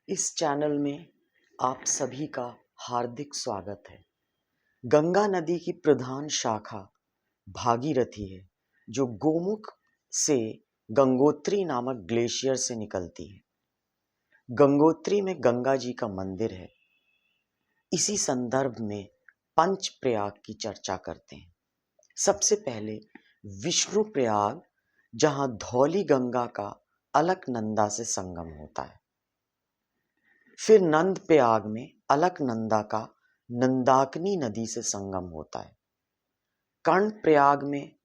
इस चैनल में आप सभी का हार्दिक स्वागत है। गंगा नदी की प्रधान शाखा भागीरथी है, जो गोमुख से गंगोत्री नामक ग्लेशियर से निकलती है। गंगोत्री में गंगा जी का मंदिर है। इसी संदर्भ में पंच प्रयाग की चर्चा करते हैं। सबसे पहले विष्णु प्रयाग, जहां धौली गंगा का अलकनंदा से संगम होता है। फिर नंद प्रयाग में अलकनंदा का नंदाकिनी नदी से संगम होता है। कर्ण प्रयाग में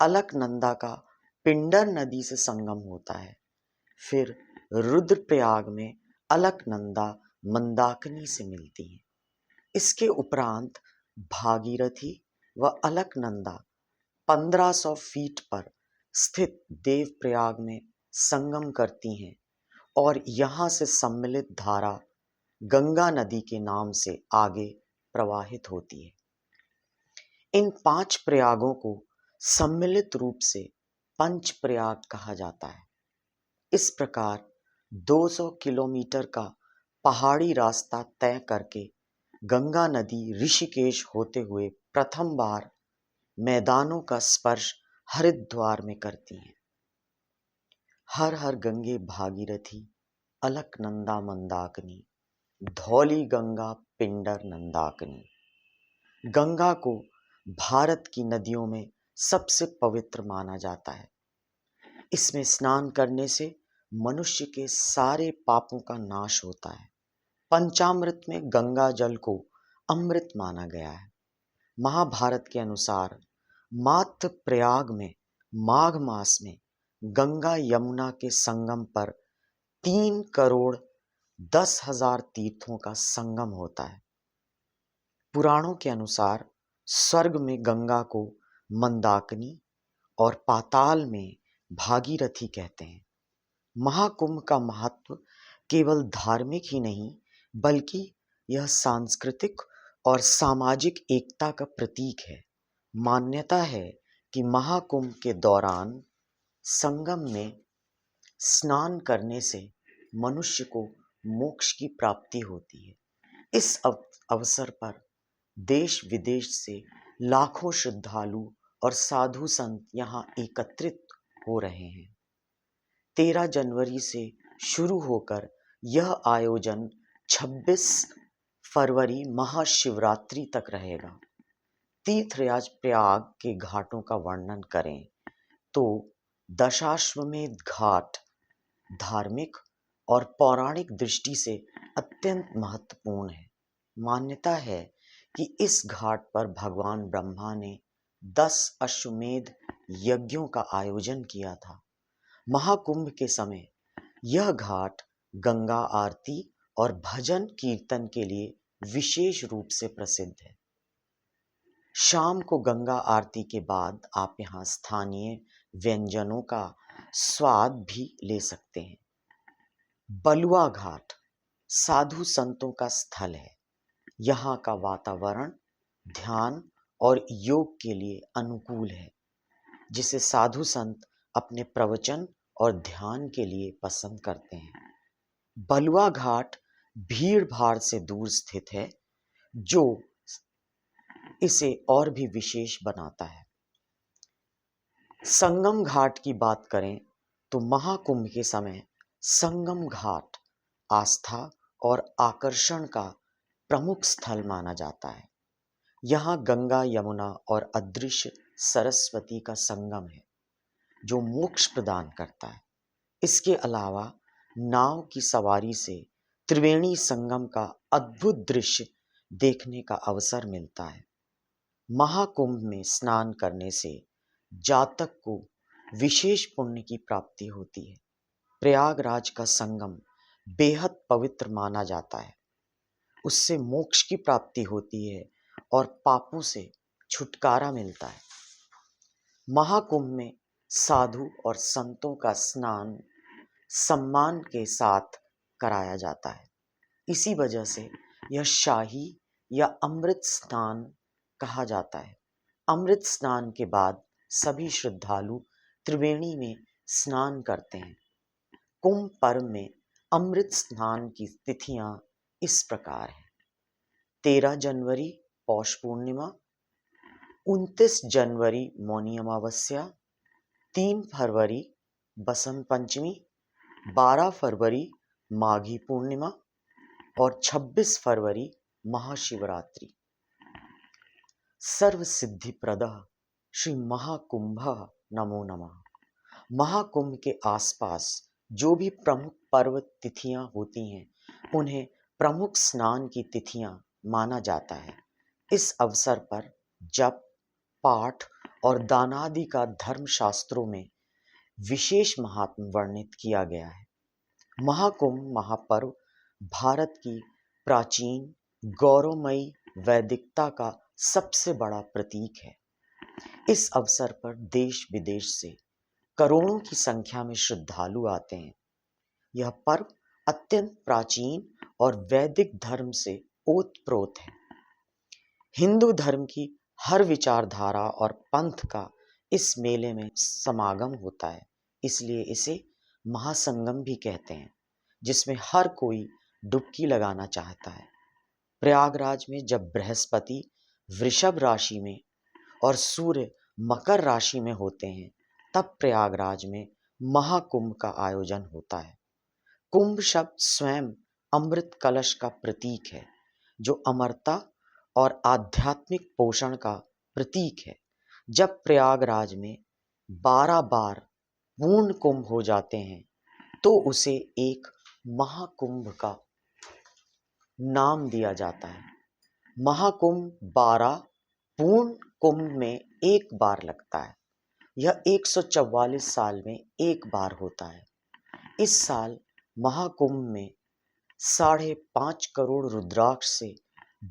अलकनंदा का पिंडर नदी से संगम होता है। फिर रुद्रप्रयाग में अलकनंदा मंदाकिनी से मिलती है। इसके उपरांत भागीरथी व अलकनंदा 1500 फीट पर स्थित देवप्रयाग में संगम करती हैं और यहाँ से सम्मिलित धारा गंगा नदी के नाम से आगे प्रवाहित होती है। इन 5 प्रयागों को सम्मिलित रूप से पंच प्रयाग कहा जाता है। इस प्रकार 200 किलोमीटर का पहाड़ी रास्ता तय करके गंगा नदी ऋषिकेश होते हुए प्रथम बार मैदानों का स्पर्श हरिद्वार में करती है। हर हर गंगे भागीरथी, अलकनंदा मंदाकिनी, धौली गंगा पिंडर नंदाकिनी। गंगा को भारत की नदियों में सबसे पवित्र माना जाता है। इसमें स्नान करने से मनुष्य के सारे पापों का नाश होता है। पंचामृत में गंगा जल को अमृत माना गया है। महाभारत के अनुसार मात्र प्रयाग में माघ मास में गंगा यमुना के संगम पर 3,10,000 तीर्थों का संगम होता है। पुराणों के अनुसार स्वर्ग में गंगा को मंदाकिनी और पाताल में भागीरथी कहते हैं। महाकुंभ का महत्व केवल धार्मिक ही नहीं, बल्कि यह सांस्कृतिक और सामाजिक एकता का प्रतीक है। मान्यता है कि महाकुंभ के दौरान संगम में स्नान करने से मनुष्य को मोक्ष की प्राप्ति होती है। इस अवसर पर देश विदेश से लाखों श्रद्धालु और साधु संत यहाँ एकत्रित हो रहे हैं। 13 जनवरी से शुरू होकर यह आयोजन 26 फरवरी महाशिवरात्रि तक रहेगा। तीर्थराज प्रयाग के घाटों का वर्णन करें तो दशाश्वमेध घाट धार्मिक और पौराणिक दृष्टि से अत्यंत महत्वपूर्ण है। मान्यता है कि इस घाट पर भगवान ब्रह्मा ने 10 अश्वमेध यज्ञों का आयोजन किया था। महाकुंभ के समय यह घाट गंगा आरती और भजन कीर्तन के लिए विशेष रूप से प्रसिद्ध है। शाम को गंगा आरती के बाद आप यहाँ स्थानीय व्यंजनों का स्वाद भी ले सकते हैं। बलुआ घाट साधु संतों का स्थल है। यहाँ का वातावरण ध्यान और योग के लिए अनुकूल है, जिसे साधु संत अपने प्रवचन और ध्यान के लिए पसंद करते हैं। बलुआ घाट भीड़ भाड़ से दूर स्थित है, जो इसे और भी विशेष बनाता है। संगम घाट की बात करें तो महाकुंभ के समय संगम घाट आस्था और आकर्षण का प्रमुख स्थल माना जाता है। यहाँ गंगा यमुना और अदृश्य सरस्वती का संगम है, जो मोक्ष प्रदान करता है। इसके अलावा नाव की सवारी से त्रिवेणी संगम का अद्भुत दृश्य देखने का अवसर मिलता है। महाकुंभ में स्नान करने से जातक को विशेष पुण्य की प्राप्ति होती है। प्रयागराज का संगम बेहद पवित्र माना जाता है। उससे मोक्ष की प्राप्ति होती है और पापों से छुटकारा मिलता है। महाकुंभ में साधु और संतों का स्नान सम्मान के साथ कराया जाता है। इसी वजह से यह शाही या अमृत स्नान कहा जाता है। अमृत स्नान के बाद सभी श्रद्धालु त्रिवेणी में स्नान करते हैं। कुंभ पर्व में अमृत स्नान की तिथियां इस प्रकार हैं। 13 जनवरी पौष पूर्णिमा, 29 जनवरी मौनी अमावस्या, 3 फरवरी बसंत पंचमी, 12 फरवरी माघी पूर्णिमा और 26 फरवरी महाशिवरात्रि। सर्व सिद्धि प्रदः श्री महाकुंभ नमो नमः। महाकुंभ के आसपास जो भी प्रमुख पर्व तिथियां होती हैं उन्हें प्रमुख स्नान की तिथियां माना जाता है। इस अवसर पर जप, पाठ और दानादि का धर्म शास्त्रों में विशेष महात्म्य वर्णित किया गया है। महाकुंभ महापर्व भारत की प्राचीन गौरवमयी वैदिकता का सबसे बड़ा प्रतीक है। इस अवसर पर देश विदेश से करोड़ों की संख्या में श्रद्धालु आते हैं। यह पर्व अत्यंत प्राचीन और वैदिक धर्म से ओतप्रोत है। हिंदू धर्म की हर विचारधारा और पंथ का इस मेले में समागम होता है, इसलिए इसे महासंगम भी कहते हैं, जिसमें हर कोई डुबकी लगाना चाहता है। प्रयागराज में जब बृहस्पति वृषभ राशि में और सूर्य मकर राशि में होते हैं, तब प्रयागराज में महाकुंभ का आयोजन होता है। कुंभ शब्द स्वयं अमृत कलश का प्रतीक है, जो अमरता और आध्यात्मिक पोषण का प्रतीक है। जब प्रयागराज में 12 बार पूर्ण कुंभ हो जाते हैं, तो उसे एक महाकुंभ का नाम दिया जाता है। महाकुंभ 12 पूर्ण कुंभ में एक बार लगता है। यह 144 साल में एक बार होता है। इस साल महाकुंभ में 5.5 करोड़ रुद्राक्ष से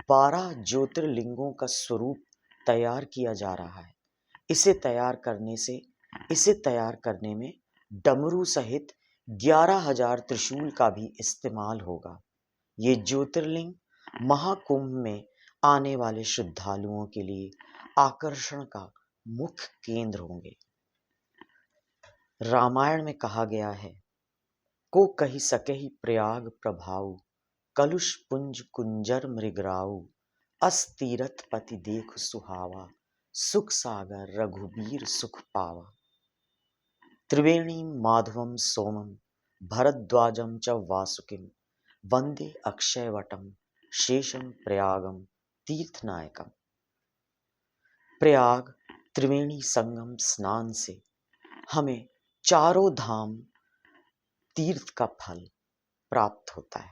12 ज्योतिर्लिंगों का स्वरूप तैयार किया जा रहा है। इसे तैयार करने में डमरू सहित 11,000 त्रिशूल का भी इस्तेमाल होगा। ये ज्योतिर्लिंग महाकुंभ में आने वाले श्रद्धालुओं के लिए आकर्षण का मुख्य केंद्र होंगे। रामायण में कहा गया है, को कही सकहि प्रयाग प्रभाऊ, कलुष पुंज कुंजर मृगराऊ, अस तीरथ पति देख सुहावा, सुख सागर रघुबीर सुख पावा। त्रिवेणी माधवम सोमम भरद्वाजम च वासुकिम, वंदे अक्षयवटम शेषम प्रयागम तीर्थनायकम। प्रयाग त्रिवेणी संगम स्नान से हमें चारों धाम तीर्थ का फल प्राप्त होता है।